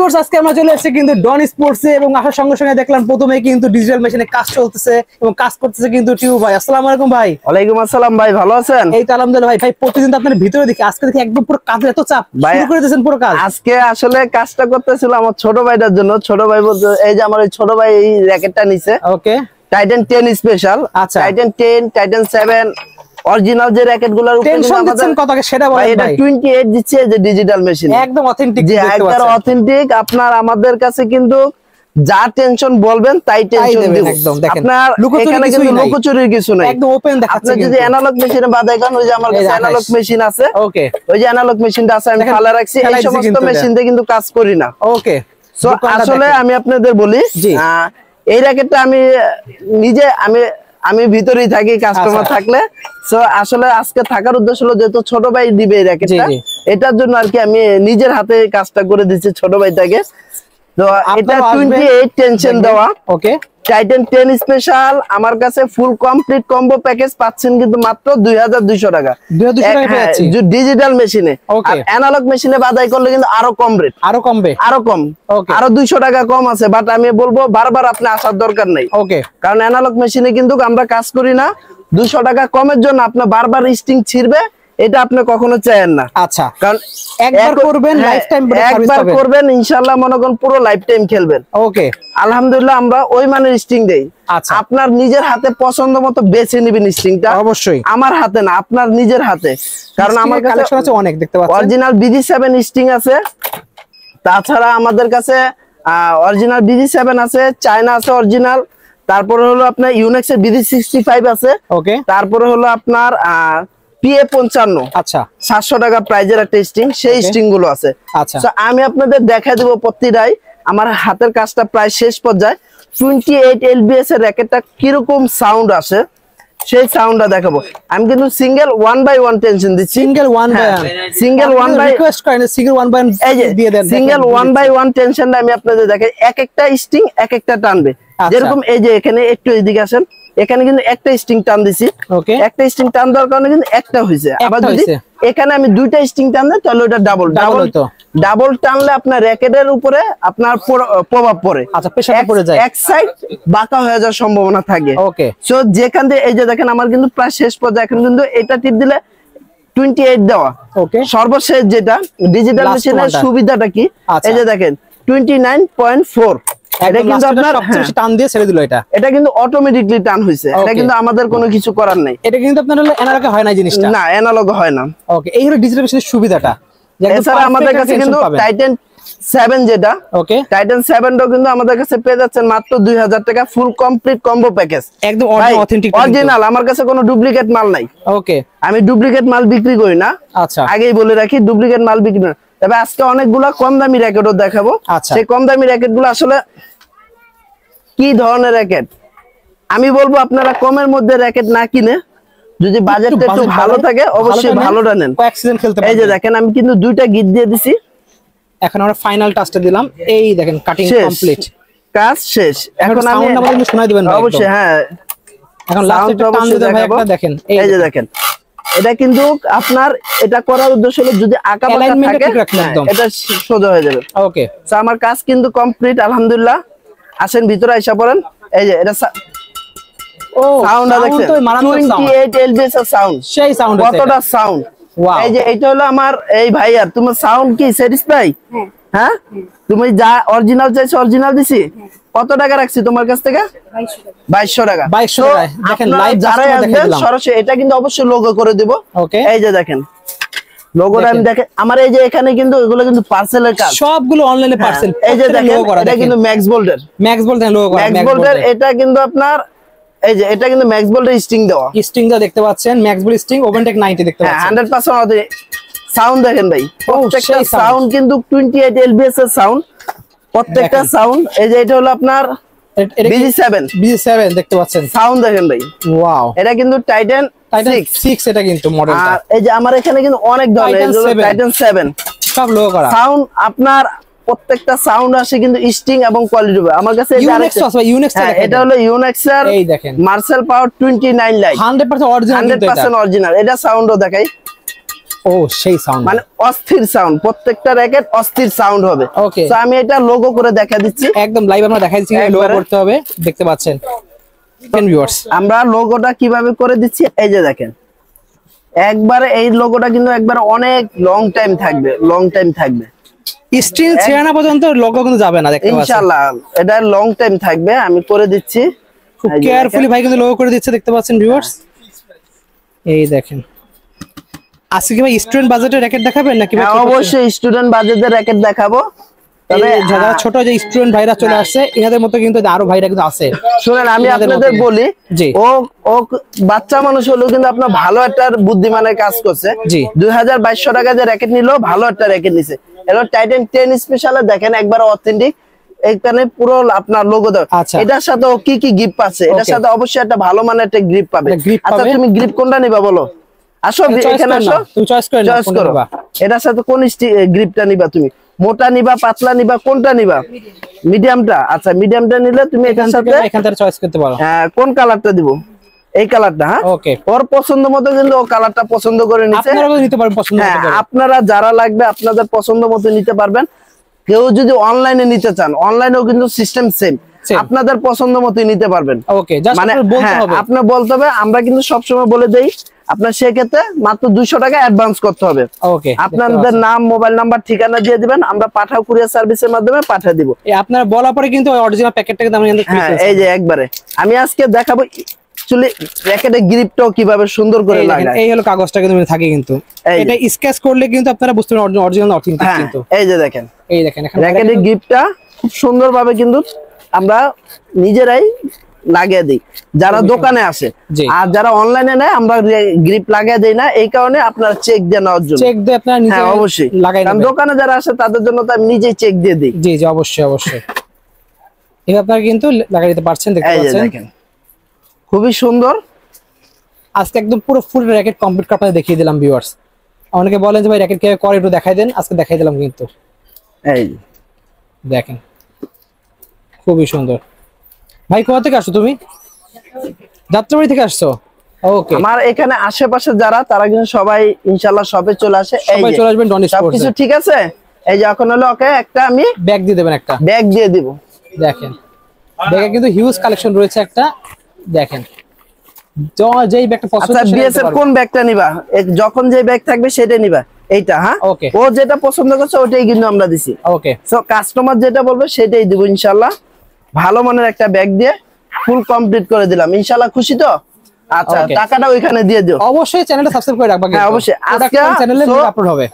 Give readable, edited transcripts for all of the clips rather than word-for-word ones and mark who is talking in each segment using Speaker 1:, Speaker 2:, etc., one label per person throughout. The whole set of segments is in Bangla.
Speaker 1: ভিউয়ার্স আজকে আমরা চলে এসেছি কিন্তু ডন স্পোর্টসে এবং আসার সঙ্গে সঙ্গে দেখলাম প্রথমে কিন্তু ডিজিটাল মেশিনে কাজ চলতেছে এবং কাজ করতেছে কিন্তু টিউ ভাই। আসসালামু আলাইকুম ভাই।
Speaker 2: ওয়ালাইকুম আসসালাম ভাই, ভালো আছেন?
Speaker 1: এই তো আলহামদুলিল্লাহ ভাই। প্রতিদিন তো আপনার ভিতরে দেখি, আজকে দেখি একদম পুরো কাজের এত চাপ, শুরু করে দিয়েছেন পুরো কাজ।
Speaker 2: আজকে আসলে কাজটা করতেছিল আমার ছোট ভাইটার জন্য। ছোট ভাই বলতে এই যে আমার ওই ছোট ভাই এই র‍্যাকেটটা নিছে।
Speaker 1: ওকে,
Speaker 2: টাইটান 10 স্পেশাল।
Speaker 1: আচ্ছা,
Speaker 2: টাইটান 10, টাইটান 7 অরিজিনাল যে র‍্যাকেটগুলোর উপরে
Speaker 1: টেনশন দিচ্ছেন কত আগে সেটা বলেন ভাই।
Speaker 2: এটা 28 দিচ্ছে যে ডিজিটাল মেশিন,
Speaker 1: একদম অথেন্টিক,
Speaker 2: যে একদম অথেন্টিক। আপনার আমাদের কাছে কিন্তু যা টেনশন বলবেন তাই টেনশন দিব।
Speaker 1: একদম দেখেন,
Speaker 2: আপনার এখানে কিন্তু লুকোচুরির কিছু নাই,
Speaker 1: একদম ওপেন দেখাচ্ছে।
Speaker 2: আপনি যদি অ্যানালগ মেশিনে বাদ দেখান, ওই যে আমার কাছে অ্যানালগ মেশিন আছে।
Speaker 1: ওকে,
Speaker 2: ওই যে অ্যানালগ মেশিনটা আছে আমি ফালা রাখছি। এই সমস্ত মেশিন দিয়ে কিন্তু কাজ করি না।
Speaker 1: ওকে,
Speaker 2: সো আসলে আমি আপনাদের বলি, এই র‍্যাকেটটা আমি নিজে আমি ভিতরেই থাকি কাস্টমার থাকলে। সো আসলে আজকে থাকার উদ্দেশ্য হলো যেহেতু ছোট ভাই দিবে এই র‍্যাকেটটা, এটার জন্য আর কি আমি নিজের হাতে কাজটা করে দিচ্ছি ছোট ভাইটাকে। তো এটা 28 টেনশন দেওয়া।
Speaker 1: ওকে,
Speaker 2: টাইটান 10 স্পেশাল আমার কাছে ফুল কমপ্লিট কম্বো প্যাকেজ পাচ্ছেন কিন্তু মাত্র 2200 টাকা। 2200 টাকা পেয়েছি ডিজিটাল মেশিনে। আর অ্যানালগ মেশিনে বাদাই করলে কিন্তু আরো কম রেট, আরো কম, আরো 200 টাকা কম আছে। বাট আমি বলবো বারবার আপনি আসার দরকার নাই। ওকে, কারণ অ্যানালগ মেশিনে কিন্তু আমরা কাজ করি না। 200 টাকা কমের জন্য আপনি বারবার স্টিং ছিড়বে, এটা আপনি কখনো চাইেন না। আচ্ছা, কারণ একবার করবেন লাইফ টাইম একবার করবেন ইনশাআল্লাহ মনে করেন পুরো লাইফ টাইম খেলবেন। ওকে, আলহামদুলিল্লাহ আমরা ওই মানের স্টিং দেই। আচ্ছা, আপনার নিজের হাতে পছন্দ মতো বেছে নেবেন স্টিংটা। অবশ্যই আমার হাতে না, আপনার নিজের হাতে। কারণ আমার কালেকশন আছে অনেক, দেখতে পাচ্ছেন অরিজিনাল BG7 স্টিং আছে। তাছাড়া আমাদের কাছে অরিজিনাল BG7 আছে, চায়না আছে অরিজিনাল। তারপরে হলো আপনার ইউনেক্সের BG65 আছে। ওকে, তারপরে হলো আপনার PA55। আচ্ছা, 700 টাকা প্রাইজের একটা স্টিং, সেই স্টিং গুলো আছে। আচ্ছা, আমি আপনাদের দেখা দেব প্রতিটাই। আমার হাতের কাজটা প্রায় শেষ পর্যায়ে। 28 LBS এর র‍্যাকেটটা কিরকম সাউন্ড আসে সেই সাউন্ডটা দেখাবো। আমি কিন্তু সিঙ্গেল 1/1 টেনশন দিচ্ছি। সিঙ্গেল 1/1 টেনশনটা আমি আপনাদের দেখাই। এক একটা স্টিং এক একটা টানবে। যেরকম এই যে এখানে একটু এদিকে আসেন, এখানে কিন্তু একটা স্টিং টান দিছি। একটা স্টিং টান দেওয়ার কারণে কিন্তু একটা হয়েছে। আবার যদি এখানে আমি দুইটা স্টিং টান দেই তাহলে ওটা ডাবল টানলে আপনার র‍্যাকেটের উপরে আপনার প্রভাব পড়ে। আচ্ছা, প্রেসার পড়ে যায়, এক সাইড বাঁকা হয়ে যাওয়ার সম্ভাবনা থাকে। ওকে, সো যেখান থেকে এই যে দেখেন আমার কিন্তু প্রায় শেষ পর্যায়ে। এখন কিন্তু এটা টিপ দিলে 28 দেওয়া। ওকে, সর্বশেষ যেটা ডিজিটাল মেশিনের সুবিধাটা কি, এই যে দেখেন 29.4। এটা কিন্তু আপনার সবচেয়ে টান দিয়ে ছেড়ে দিল। এটা কিন্তু অটোমেটিকলি টান হইছে। এটা কিন্তু আমাদের কোনো কিছু করার নাই। এটা কিন্তু আপনার হলো অ্যানালগে হয় না জিনিসটা। না, অ্যানালগে হয় না। ওকে, এই হলো ডিজিটাল মেশিনের সুবিধাটা। এছাড়া আমাদের কাছে কিন্তু টাইটান 7 যেটা, ওকে, টাইটান 7ও কিন্তু আমাদের কাছে পেয়ে যাচ্ছেন মাত্র 2000 টাকা ফুল কমপ্লিট কম্বো প্যাকেজ। একদম অথেন্টিক অরিজিনাল, আমার কাছে কোনো ডুপ্লিকেট মাল নাই। ওকে, আমি ডুপ্লিকেট মাল বিক্রি করি না। আচ্ছা, আগেই বলে রাখি ডুপ্লিকেট মাল বিক্রি না। তবে আজকে অনেকগুলা কম দামি র‍্যাকেটও দেখাবো। সেই কম দামি র‍্যাকেটগুলো আসলে কি ধরনের র‍্যাকেট আমি বলবো, আপনারা কমের মধ্যে র‍্যাকেট না কিনে যদি বাজেটটা একটু ভালো থাকে অবশ্যই ভালোটা নেন। এই যে দেখেন আমি কিন্তু দুইটা গিট দিয়ে দিছি। এখন আমরা ফাইনাল টাচটা দিলাম। এই দেখেন কাটিং কমপ্লিট, কাজ শেষ। এখন আমি আমাদের শোনাই দিবেন অবশ্যই। হ্যাঁ, এখন লাস্ট একটা টান দিতে ভাই একটা দেখেন। এই যে দেখেন এটা কিন্তু আপনার এটা করার উদ্দেশ্য হলো যদি আঁকা বাঁকা থাকে এটা সোজা হয়ে যাবে। ওকে, সো আমার কাজ কিন্তু কমপ্লিট আলহামদুলিল্লাহ। আসেন ভিতরে আইসা পড়েন। এই যে এটা সাউন্ড দেখেন 28 LBS এর সাউন্ড, সেই সাউন্ড কতটা সাউন্ড। এই যে এটা হলো আমার এই ভাইয়ার। তোমার সাউন্ড কি স্যাটিসফাই? হ্যাঁ, তুমি যা অরিজিনাল চাইছো অরিজিনাল দিছি। কত টাকা রাখছি তোমার কাছ থেকে? 2200 টাকা। 2200 টাকা দেখেন লাইভ যারা আসবেন সরাসরি এটা কিন্তু অবশ্যই লোগো করে দেব। ওকে, এই যে দেখেন লোগোটা আমি দেখেন আমার এই যে এখানে কিন্তু এগুলো কিন্তু পার্সেলের কাজ, সবগুলো অনলাইনে পার্সেল। এই যে দেখেন এটা কিন্তু ম্যাক্স বোল্টের লোগো করা। ম্যাক্স বোল্টের এটা কিন্তু আপনার এই যে এটা কিন্তু ম্যাক্স বোল্টের স্টিং দেওয়া দেখতে পাচ্ছেন। ম্যাক্স বোল্ট স্টিং ওভেনটেক 90 দেখতে পাচ্ছেন। 100% সাউন্ড দেখেন ভাই, প্রত্যেকটা সাউন্ড কিন্তু 28 LBS এর সাউন্ড প্রত্যেকটা সাউন্ড। এই যে এটা হলো আপনার BG7 দেখতে পাচ্ছেন। সাউন্ড দেখেন ভাই, ওয়াও। এটা কিন্তু টাইটান 6 এটা কিন্তু মডেলটা। এই যে আমার এখানে কিন্তু অনেক ধরনের টাইটান 7 সব লোগো করা সাউন্ড। আপনার প্রত্যেকটা সাউন্ড আসে কিন্তু স্টিং এবং কোয়ালিটি। আমার কাছে এটা হলো ইউনেক্স এর এই দেখেন মার্সেল পাওয়ার 29 লাইট 100% অরিজিনাল। এটা সাউন্ডও দেখাই।
Speaker 1: ও সেই সাউন্ড,
Speaker 2: মানে অস্থির সাউন্ড, প্রত্যেকটা র‍্যাকেট অস্থির সাউন্ড হবে।
Speaker 1: ওকে,
Speaker 2: তো আমি এটা লোগো করে দেখা দিচ্ছি,
Speaker 1: একদম লাইভ আমরা দেখাই দিচ্ছি, লোগো করতে হবে, দেখতে পাচ্ছেন ভিউয়ার্স। আমরা
Speaker 2: লোগোটা কিভাবে করে দিচ্ছি, এই যে দেখেন একবারে এই লোগোটা কিন্তু একবারে অনেক লং টাইম থাকবে, লং টাইম থাকবে,
Speaker 1: স্ক্রিন ছেড়ানো পর্যন্ত লোগো কিন্তু যাবে না, দেখতে পাচ্ছেন
Speaker 2: ইনশাআল্লাহ এটা লং টাইম থাকবে। আমি করে দিচ্ছি,
Speaker 1: খুব কেয়ারফুলি ভাই কিন্তু লোগো করে দিচ্ছে, দেখতে পাচ্ছেন ভিউয়ার্স। এই দেখেন, আজকে কি ভাই স্টুডেন্ট বাজেটের র‍্যাকেট দেখাবেন নাকি?
Speaker 2: অবশ্যই স্টুডেন্ট বাজেটের র‍্যাকেট দেখাবো, তবে
Speaker 1: যারা ছোট যে স্টুডেন্ট ভাইরা চলে আসছে এনাদের মতো কিন্তু আরো ভাইরা কিন্তু আছে।
Speaker 2: শুনেন আমি আপনাদের বলি, ও বাচ্চা মানুষ হলেও কিন্তু আপনার ভালো একটা বুদ্ধিমানের কাজ করছে। 2200 টাকা যে র‍্যাকেট নিলো, ভালো একটা র‍্যাকেট নিছে। এটা টাইটান 10 স্পেশালে দেখেন একবার অথেন্টিক, এখানে পুরো আপনার লোগো দাও। এটার সাথে কি কি গিফট আছে, এটার সাথে অবশ্যই একটা ভালো মানের একটা গ্রিপ পাবে। আচ্ছা তুমি গ্রিপ কোনটা নিবা বলো? আসো এখানে আসো, তুমি চয়েস করো এটার সাথে কোন গ্রিপটা নিবা, তুমি মোটা নিবা, পাতলা নিবা, কোনটা নিবা? মিডিয়ামটা। আচ্ছা মিডিয়ামটা নিলে তুমি এখান থেকে
Speaker 1: চয়েস করতে পারো।
Speaker 2: হ্যাঁ, কোন কালারটা দিব? এই কালারটা। হ্যাঁ ওকে, ওর পছন্দ মতো কিন্তু ও কালারটা পছন্দ করে নিছে, আপনারাও নিতে পারবেন পছন্দ মতো। হ্যাঁ, আপনারা যারা লাগবে আপনাদের পছন্দ মতো নিতে পারবেন। কেউ যদি অনলাইনে নিতে চান, অনলাইনেও কিন্তু সিস্টেম সেম, আপনাদের পছন্দ মতো নিতে পারবেন। ওকে, মানে আপনি বলতে হবে, আমরা কিন্তু সবসময় বলে দেই আপনার সেক্ষেত্রে মাত্র 200 টাকা অ্যাডভান্স করতে হবে। ওকে, আপনাদের নাম, মোবাইল নাম্বার, ঠিকানা দিয়ে দিবেন, আমরা পাঠাও কুরিয়ার সার্ভিসের মাধ্যমে পাঠিয়ে দিব।
Speaker 1: আপনারা বলার পরে কিন্তু অরিজিনাল প্যাকেটটা কিন্তু আমরা কিন্তু
Speaker 2: এই যে একবারে আমি আজকে দেখাবো চলে র‍্যাকেটের গ্রিপটাও কিভাবে সুন্দর করে লাগায়।
Speaker 1: এই হলো কাগজটা কিন্তু থাকে, কিন্তু এটা স্কেচ করলে কিন্তু আপনারা বুঝতে পারবেন অরিজিনাল অথেন্টিক। কিন্তু
Speaker 2: এই যে দেখেন, এই দেখেন র‍্যাকেটের গ্রিপটা খুব সুন্দরভাবে কিন্তু আমরা নিজেরাই লাগিয়ে দিই যারা দোকানে আসে, আর যারা অনলাইনে নেয় আমরা গ্রিপ লাগিয়ে দেই না, এই কারণে আপনারা চেক দিয়ে নেওয়ার জন্য। চেক দিয়ে আপনারা নিজে অবশ্যই লাগাই, কারণ দোকানে যারা আসে তাদের জন্য তো আমি নিজেই চেক দিয়ে দিই।
Speaker 1: জি জি, অবশ্যই অবশ্যই। এই আপনারা কিন্তু লাগাই দিতে পারছেন, দেখতে পাচ্ছেন
Speaker 2: খুবই সুন্দর।
Speaker 1: আজকে একদম পুরো ফুল র‍্যাকেট কমপ্লিট করে আপনাদের দেখিয়ে দিলাম ভিউয়ার্স। অনেকে বলেন যে ভাই র‍্যাকেট কিভাবে করে একটু দেখাই দেন, আজকে দেখাই দিলাম কিন্তু। এই দেখেন খুবই সুন্দর। ভাই কোথা থেকে আসছো তুমি? যাত্রাবাড়ি থেকে আসছো? ওকে,
Speaker 2: আমার এখানে আশেপাশে যারা তারা কিন্তু সবাই ইনশাআল্লাহ শপে চলে আসে, সবাই চলে আসবেন ডন স্পোর্টস। সবকিছু ঠিক আছে। এই যে এখন হলো ওকে একটা আমি
Speaker 1: ব্যাগ দিয়ে দেবেন, একটা
Speaker 2: ব্যাগ দিয়ে দিব।
Speaker 1: দেখেন ব্যাগে কিন্তু হিউজ কালেকশন রয়েছে একটা, দেখেন যেই ব্যাগটা পছন্দ।
Speaker 2: আচ্ছা বিএসএর কোন ব্যাগটা নিবা? যখন যে ব্যাগ থাকবে সেটাই নিবা, এইটা। হ্যাঁ ওকে, ও যেটা পছন্দ করছে ওটাই কিন্তু আমরা দিছি। ওকে, সো কাস্টমার যেটা বলবে সেটাই দিব ইনশাআল্লাহ। ভালো মানের একটা ব্যাগ দিয়ে ফুল কমপ্লিট করে দিলাম ইনশাআল্লাহ। খুশি তো? আচ্ছা টাকাটা ওইখানে দিয়ে দিও। অবশ্যই চ্যানেলটা সাবস্ক্রাইব করে রাখবা। হ্যাঁ অবশ্যই, আজকে চ্যানেলে আপলোড হবে।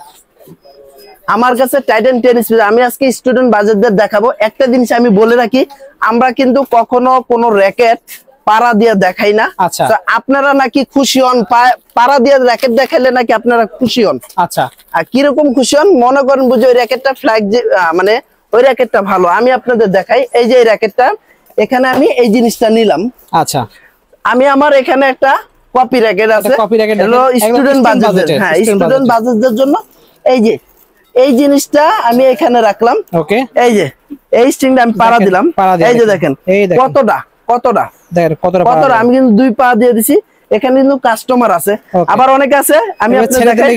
Speaker 2: আমার কাছে টাইটান 10 স্পিড, আমি আজকে স্টুডেন্ট বাজেটদের দেখাবো। একটা জিনিস আমি বলে রাখি, আমরা কিন্তু কখনো কোনো র‍্যাকেট পাড়া দিয়ে দেখাই না। আচ্ছা, আপনারা নাকি খুশি হন পাড়া দিয়ে র‍্যাকেট দেখাইলে, নাকি আপনারা খুশি হন? আচ্ছা, আর কিরকম খুশি হন মনে করেন, বুঝে ওই র‍্যাকেটটা ফ্ল্যাগ, মানে ওই র‍্যাকেটটা ভালো, আমি আপনাদের দেখাই। এই যে এই র‍্যাকেটটা, এখানে আমি এই জিনিসটা নিলাম। আচ্ছা, আমি আমার এখানে একটা কপি র‍্যাকেট আছে, হলো স্টুডেন্ট বাজেট। হ্যাঁ, স্টুডেন্ট বাজেটদের জন্য এই যে এই জিনিসটা আমি এখানে রাখলাম। ওকে, এই যে এই স্ট্রিংটা আমি পাড়া দিলাম। এই যে দেখেন কতটা কতটা কতটা আমি কিন্তু 2 পা দিয়ে দিছি। এখানে কিন্তু কাস্টমার আছে, আবার অনেক আছে। আমি আপনাদের দেখাই,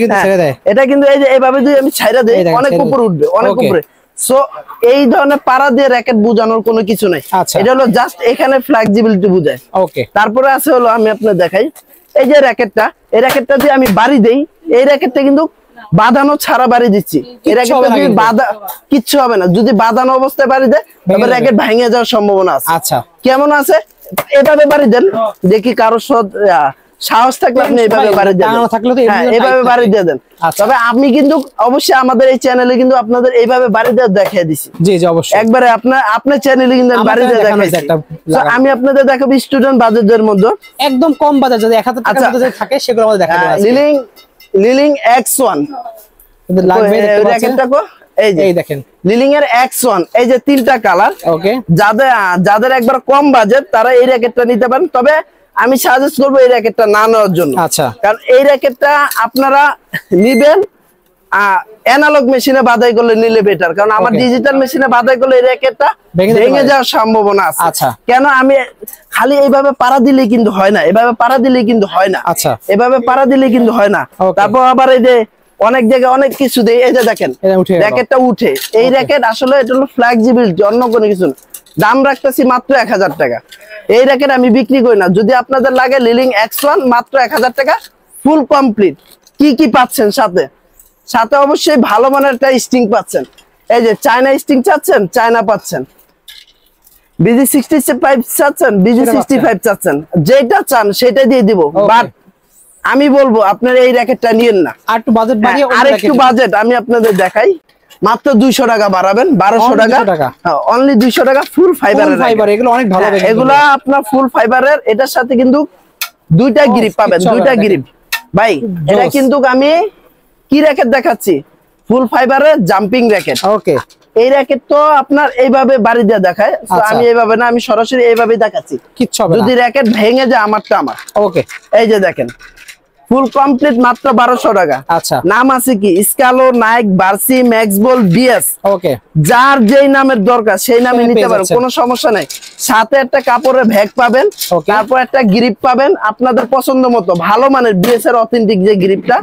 Speaker 2: এটা কিন্তু এই যে এইভাবে যদি আমি ছাইরা দেই অনেক উপরে উঠবে, অনেক উপরে। সো এই ধরনের পাড়া দিয়ে র‍্যাকেট বোঝানোর কোনো কিছু নাই। এটা হলো জাস্ট এখানে ফ্লেক্সিবিলিটি বোঝায়। ওকে, তারপরে আছে হলো আমি আপনাদের দেখাই, এই যে র‍্যাকেটটা, এই র‍্যাকেটটা দিয়ে আমি বাড়ি দেই, এই র‍্যাকেটটা কিন্তু বাঁধানো ছাড়া বাড়ি দিচ্ছি। এই র‍্যাকেটটা যদি কিচ্ছু হবে না, যদি বাঁধানো অবস্থায় বাড়ি দেয় তবে র‍্যাকেট ভেঙে যাওয়ার সম্ভাবনা আছে। আচ্ছা, কেমন আছে? এভাবে বাড়ি দেন, দেখি কারো সাহস থাকলে আপনি এইভাবে বাড়ি দেন, এইভাবে বাড়ি দিয়ে দেন। তবে আমি কিন্তু অবশ্যই আমাদের এই চ্যানেলে কিন্তু আপনাদের এইভাবে বাড়ি দিয়ে দেখিয়ে দিছি। জি জি অবশ্যই, একবারে আপনার চ্যানেলে কিন্তু বাড়ি দিয়ে দেখাইছি। আমি আপনাদের দেখাবো স্টুডেন্ট বাজেটের মধ্যে একদম কম বাজেট, যদি 1000 টাকার মধ্যে থাকে সেগুলো আমাদের দেখাবো। লিলিং X1 লাগবে, র‍্যাকেটটা কো এই দেখেন লিলিং এর X1, এই যে 3টা কালার। ওকে, যাদের একবার কম বাজেট তারা এই র‍্যাকেটটা নিতে পারেন, তবে আমি সাজেস্ট করব এই র‍্যাকেটটা না নেওয়ার জন্য। আচ্ছা, কারণ এই র‍্যাকেটটা আপনারা নিবেন অ্যানালগ মেশিনে বাধাই করলে নিলে বেটার, কারণ আমার ডিজিটাল মেশিনে বাধাই করলে এই র‍্যাকেটটা ভেঙে যাওয়ার সম্ভাবনা আছে। আচ্ছা, কেন আমি খালি এইভাবে পাড়া দিলেই কিন্তু হয় না, এভাবে পাড়া দিলেই কিন্তু হয় না। আচ্ছা, এভাবে পাড়া দিলেই কিন্তু হয় না। তারপর আবার এই যে অনেক জায়গায় অনেক কিছু দেয়। এই যে দেখেন র্যাকেটটা উঠে, এই র্যাকেট আসলে এটা হলো ফ্লেক্সিবিলিটি, অন্য কোনো কিছু না। দাম রাখতেছি মাত্র 1000 টাকা। এই র্যাকেট আমি বিক্রি করি না। যদি আপনাদের লাগে লিলিং X1 মাত্র 1000 টাকা ফুল কমপ্লিট। কি কি পাচ্ছেন সাথে? সাথে অবশ্যই ভালো মানের একটা স্টিং পাচ্ছেন। এই যে চায়না স্টিং চাচ্ছেন, চায়না পাচ্ছেন। BG65 চাচ্ছেন, BG65 চাচ্ছেন, যেটা চান সেটা দিয়ে দিব। বাট আমি বলবো আপনারা এই র্যাকেটটা নিয়েন না,
Speaker 1: আর একটু বাজেট বাড়িয়ে
Speaker 2: আরেকটু বাজেট আমি আপনাদের দেখাই। মাত্র 200 টাকা বাড়াবেন, 1200 টাকা, অনলি 200 টাকা ফুল ফাইবারের।
Speaker 1: এগুলো অনেক ভালো,
Speaker 2: এগুলা আপনার ফুল ফাইবারের। এটার সাথে কিন্তু দুইটা গ্রিপ পাবেন, দুইটা গ্রিপ ভাই। এটা কিন্তু আমি কি র্যাকেট দেখাচ্ছি, ফুল ফাইবারের জাম্পিং র্যাকেট।
Speaker 1: ওকে,
Speaker 2: এই র্যাকেট তো আপনার এইভাবে বাড়ি দিয়ে দেখায়, আমি এইভাবে না, আমি সরাসরি এইভাবে দেখাচ্ছি। যদি র্যাকেট ভেঙে যায় আমারটা আমার।
Speaker 1: ওকে,
Speaker 2: এই যে দেখেন ফুল কমপ্লিট মাত্র 1200 টাকা।
Speaker 1: আচ্ছা,
Speaker 2: নাম আছে কি স্কালো, নাইক, বার্সি, ম্যাক্সবল, বিএস।
Speaker 1: ওকে,
Speaker 2: যার যেই নামের দরকার সেই নামে নিতে পারেন, কোনো সমস্যা নাই। সাথে একটা কাপড়ের ব্যাগ পাবেন, তারপর একটা গ্রিপ পাবেন আপনাদের পছন্দ মতো, ভালো মানের বিএস এর অথেন্টিক যে গ্রিপটা,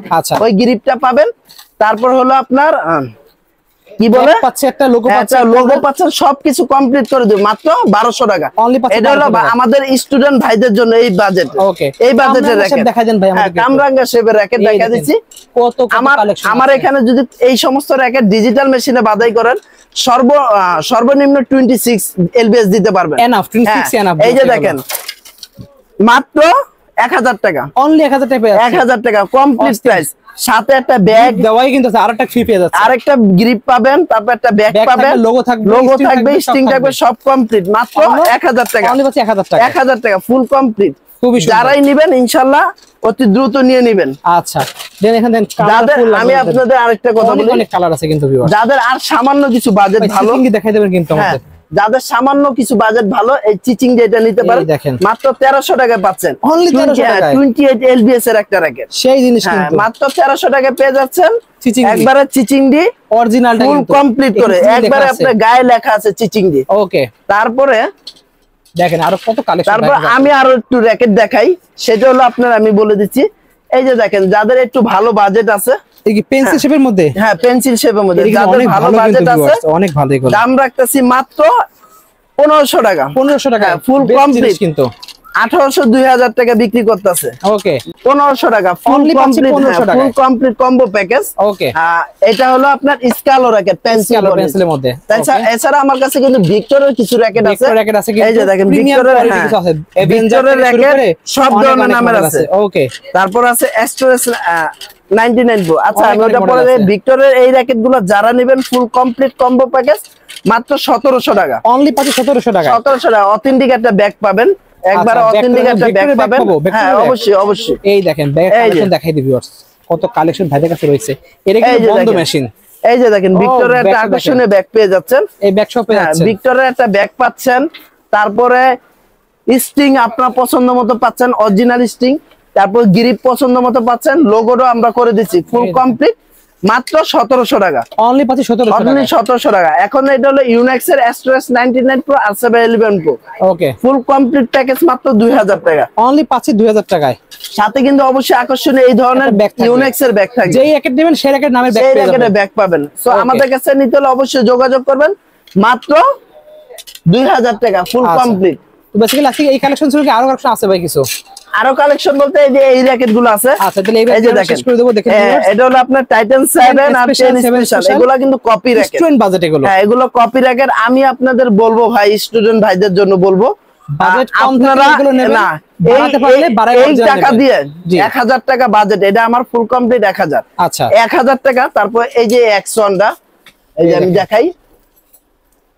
Speaker 2: ওই গ্রিপটা পাবেন। তারপর হলো আপনার কি বলে
Speaker 1: একটা
Speaker 2: লোগো পাচ্ছেন, সবকিছু কমপ্লিট করে দেব মাত্র 1200 টাকা। এটা হলো আমাদের স্টুডেন্ট ভাইদের জন্য এই বাজেট, এই বাজেটের র্যাকেট দেখাই দেন ভাই আমাদের। কামরাঙ্গা শেপের র্যাকেট দেখা দিচ্ছি। আমার এখানে যদি এই সমস্ত র্যাকেট ডিজিটাল মেশিনে বাদাই করেন সর্বনিম্ন 26 এলবিএস দিতে পারবেন। এই যে দেখেন মাত্র 1000 টাকা, অনলি 1000 টাকা, 1000 টাকা কমপ্লিট প্রাইস। সাথে একটা ব্যাগ
Speaker 1: দেওয়াই কিন্তু আছে, আরেকটা ফ্রি পেয়ে যাচ্ছে,
Speaker 2: আরেকটা গ্রিপ পাবেন, তারপর একটা ব্যাগ পাবেন, লোগো থাকবে, স্টিং থাকবে, সব কমপ্লিট মাত্র 1000 টাকা। অনলি 1000 টাকা, 1000 টাকা ফুল কমপ্লিট। যারাই নেবেন ইনশাআল্লাহ অতি দ্রুত নিয়ে নেবেন।
Speaker 1: আচ্ছা, দেন এখানে দেন
Speaker 2: আমি আপনাদের আরেকটা কথা বলি,
Speaker 1: অনেক কালার আছে কিন্তু ভিউয়ার,
Speaker 2: যাদের আর সামান্য কিছু বাজেট ভালো
Speaker 1: দেখাই দেবেন কিন্তু আমাদের,
Speaker 2: যাদের সামান্য কিছু বাজেট ভালো, এই চিচিং যেটা নিতে পারেন মাত্র 1300 টাকা পাচ্ছেন। অনলি 1300 টাকা 28 এলবিএস এর একটা র্যাকেট, সেই জিনিস কিন্তু মাত্র 1300 টাকা পেয়ে যাচ্ছেন। একবারে চিচিং ডি অরিজিনালটা ফুল কমপ্লিট করে, একবারে আপনার গায়ে লেখা আছে চিচিং ডি। ওকে, তারপরে দেখেন আরো কত কালেকশন। তারপর আমি আরো একটু র্যাকেট দেখাই, সেটা হলো আপনার আমি বলে দিচ্ছি। এই যে দেখেন যাদের একটু ভালো বাজেট আছে, এই কি পেন্সিল শেপের মধ্যে, হ্যাঁ পেন্সিল শেপের মধ্যে যাদের ভালো বাজেট আছে, অনেক ভালো এগুলো। দাম রাখতেছি মাত্র 1500 টাকা, 1500 টাকা ফুল কমপ্লিট, কিন্তু 1800 2000 টাকা বিক্রি করতেছে। ওকে, 1500 টাকা full complete, full complete combo package. Okay, এটা হলো আপনার স্কালো র্যাকেট পেন্সিলের মধ্যে। এছাড়া আমার কাছে কিন্তু ভিক্টরের কিছু র্যাকেট আছে, এই যে দেখেন ভিক্টরের কিছু আছে, ভিক্টরের র্যাকেট সব ধরনের নামের আছে। ওকে, তারপর আছে এস্ট্রেস 99 প্রো। আচ্ছা, আমি ওটা পরে ভিক্টরের এই র্যাকেট গুলো যারা নেবেন ফুল কমপ্লিট কম্বো প্যাকেজ মাত্র 1700 টাকা, অনলি 1700 টাকা, 1700 টাকা। অথেন্টিক একটা ব্যাগ পাবেন, একবার অথেন্টিক একটা ব্যাগ পাবেন। হ্যাঁ অবশ্যই অবশ্যই। এই দেখেন ব্যাগ কালেকশন দেখাই দিই ভিউয়ার্স, কত কালেকশন ভাইদের কাছে রয়েছে। এটা কিন্তু বন্ধ মেশিন। এই যে দেখেন ভিক্টরের একটা আকর্ষণীয় ব্যাগ পেয়ে যাচ্ছেন, এই ব্যাগ শপে যাচ্ছেন, ভিক্টরের একটা ব্যাগ পাচ্ছেন। তারপরে স্টিং আপনার পছন্দ মতো পাচ্ছেন, অরিজিনাল স্টিং। তারপর গ্রিপ পছন্দ মতো পাচ্ছেন, লোগোটা আমরা করে দিচ্ছি ফুল কমপ্লিট মাত্র 1700 টাকা, অনলি 1700 টাকা। এখন এটা হলো ইউনেক্স এর এস্ট্রেস 99 প্রো আর 711 প্রো। ওকে, ফুল কমপ্লিট প্যাকেজ মাত্র 2000 টাকা, অনলি পাচ্ছি 2000 টাকায়। সাথে কিন্তু অবশ্যই আকর্ষণীয় এই ধরনের ইউনেক্স এর ব্যাগ থাকবে, যেই র্যাকেট নেবেন সেই র্যাকেট নামের ব্যাগ পেয়ে যাবেন, ব্যাগ পাবেন। সো আমাদের কাছে নিতে হলে অবশ্যই যোগাযোগ করবেন, মাত্র 2000 টাকা ফুল কমপ্লিট। তো বেসিক্যালি আজকে এই কালেকশন ছিল কি আরো কালেকশন আছে ভাই? কিছু আরো কালেকশন বলতে এই যে এই র্যাকেট গুলো আছে। আচ্ছা, তাহলে এই যে দেখেন করে দেব, দেখেন এটা হলো আপনার টাইটান 7 আর 10 স্পেশাল। এগুলো কিন্তু কপি র্যাকেট, স্টুডেন্ট বাজেট এগুলো। হ্যাঁ, এগুলো কপি র্যাকেট। আমি আপনাদের বলবো ভাই, স্টুডেন্ট ভাইদের জন্য বলবো, বাজেট কম থাকলে এগুলো নেবেন না, বাড়াতে পারলে বাড়াই এই টাকা দিয়ে 1000 টাকা বাজেট, এটা আমার ফুল কমপ্লিট 1000। আচ্ছা, 1000 টাকা। তারপর এই যে X1 টা, এই যে আমি দেখাই,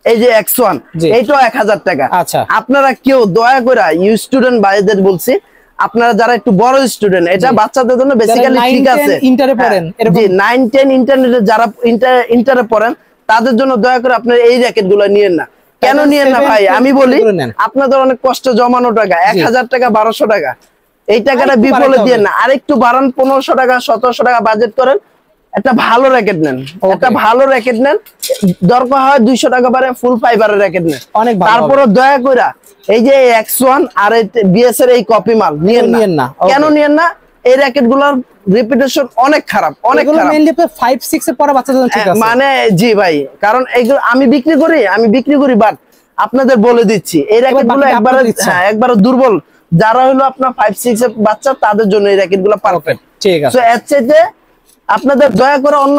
Speaker 2: এই যে X1 এইটাও 1000 টাকা। আচ্ছা, আপনারা কেউ দয়া করে স্টুডেন্ট ভাইদের বলছি, আপনারা যারা একটু বড় স্টুডেন্ট, এটা বাচ্চাদের জন্য বেসিক্যালি ঠিক আছে, ইন্টারে পড়েন, জি 9 10 ইন্টারনেটে যারা ইন্টারে পড়েন তাদের জন্য দয়া করে আপনারা এই র্যাকেট গুলো নিয়েন না। কেন নিয়েন না ভাই আমি বলি, আপনাদের অনেক কষ্ট জমানো টাকা, 1000 টাকা 1200 টাকা, এই টাকাটা বিফলে দিয়েন না। আরেকটু বাড়ান, 1500 টাকা 1700 টাকা বাজেট করেন, একটা ভালো র্যাকেট নেন, একটা ভালো র্যাকেট নেন। দরকার হয় 200 টাকা বাড়ে ফুল ফাইবারের র্যাকেট নেন। তারপরে দয়া করে এই যে X1 আর বিএস এর এই কপি মাল নিয়েন না। কেন নিয়েন না? এই র‍্যাকেটগুলোর রেপুটেশন অনেক খারাপ, অনেক খারাপ।
Speaker 1: এগুলো মেইনলি 5 6 এর পরে বাচ্চাদের জন্য ঠিক আছে।
Speaker 2: মানে জি ভাই, কারণ এগুলো আমি বিক্রি করি বাট আপনাদের বলে দিচ্ছি এই র‍্যাকেটগুলো একবারে দুর্বল, যারা হলো আপনার 5 6 এর বাচ্চা তাদের জন্য এই র‍্যাকেটগুলো পারফেক্ট। ঠিক আছে। সো এর চাইতে আপনাদের দয়া করে অন্য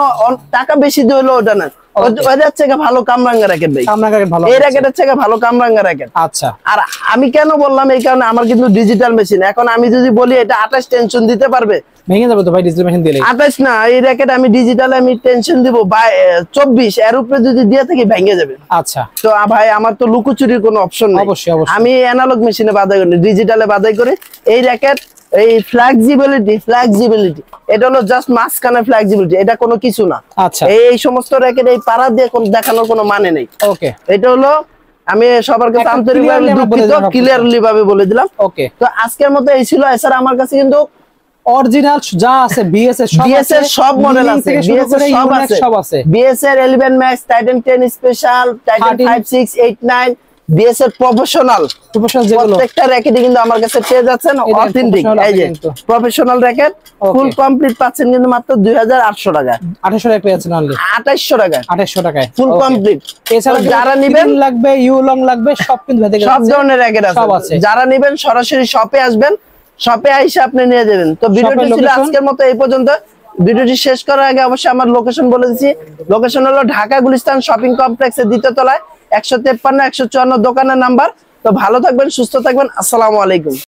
Speaker 2: টাকা বেশি দিয়ে হলো ওটা না, ওইটার থেকে ভালো কামরাঙ্গা র‍্যাকেট ভাই, এই র‍্যাকেটের থেকে ভালো কামরাঙ্গা র‍্যাকেট। আচ্ছা, আর আমি কেন বললাম এই কারণে, আমার কিন্তু ডিজিটাল মেশিন, এখন আমি যদি বলি এটা 28 টেনশন দিতে পারবে, ভেঙে যাবে তো ভাই ডিজিটাল মেশিন দিলে। 28 না, এই র‍্যাকেট আমি ডিজিটালে আমি টেনশন দিব 24, এর উপরে যদি দিয়ে থাকি ভেঙে যাবে। আচ্ছা, তো ভাই আমার তো লুকোচুরির কোনো অপশন নেই, অবশ্যই আমি অ্যানালগ মেশিনে বাধাই করি, ডিজিটালে বাধাই করি। এই র‍্যাকেট এই ফ্লেক্সিবিলিটি এটা হলো জাস্ট মাঝখানে ফ্লেক্সিবিলিটি, এটা কোনো কিছু না। আচ্ছা, এই সমস্ত র‍্যাকেট এই পাড়া দিয়ে দেখানোর কোনো মানে নেই। ওকে, এটা হলো আমি সবার কাছে আন্তরিকভাবে দুঃখিত, ক্লিয়ারলি ভাবে বলে দিলাম। ওকে, তো আজকের মতো এই ছিল। এছাড়া আমার কাছে কিন্তু অরিজিনাল যা আছে বিএস এর সব মডেল আছে, বিএস এর সব আছে, বিএস এর 11 max, Titan 10 special, Titan 5 6 8 9, BS এর প্রফেশনাল যেগুলো প্রত্যেকটা র‍্যাকেটই কিন্তু আমার কাছে পেয়ে যাচ্ছেন অথেন্টিক। এই যে প্রফেশনাল র‍্যাকেট ফুল কমপ্লিট পাচ্ছেন কিন্তু মাত্র 2800 টাকা, 2800 টাকা পেয়েছেন অনলি, 2800 টাকায় ফুল কমপ্লিট। এছাড়া যারা নেবেন লাগবে ইউ লং লাগবে সব কিন্তু সব ধরনের র‍্যাকেট আছে, যারা নেবেন সরাসরি শপে আসবেন, শপে আইসা আপনি নিয়ে যাবেন। তো ভিডিওটি ছিল আজকের মতো এই পর্যন্ত। ভিডিওটি শেষ করার আগে অবশ্যই আমার লোকেশন বলে দিচ্ছি। লোকেশন হলো ঢাকা গুলিস্তান শপিং কমপ্লেক্সের দ্বিতীয় তলায় 153 154 দোকানের নাম্বার। তো ভালো থাকবেন, সুস্থ থাকবেন, আসসালামু আলাইকুম।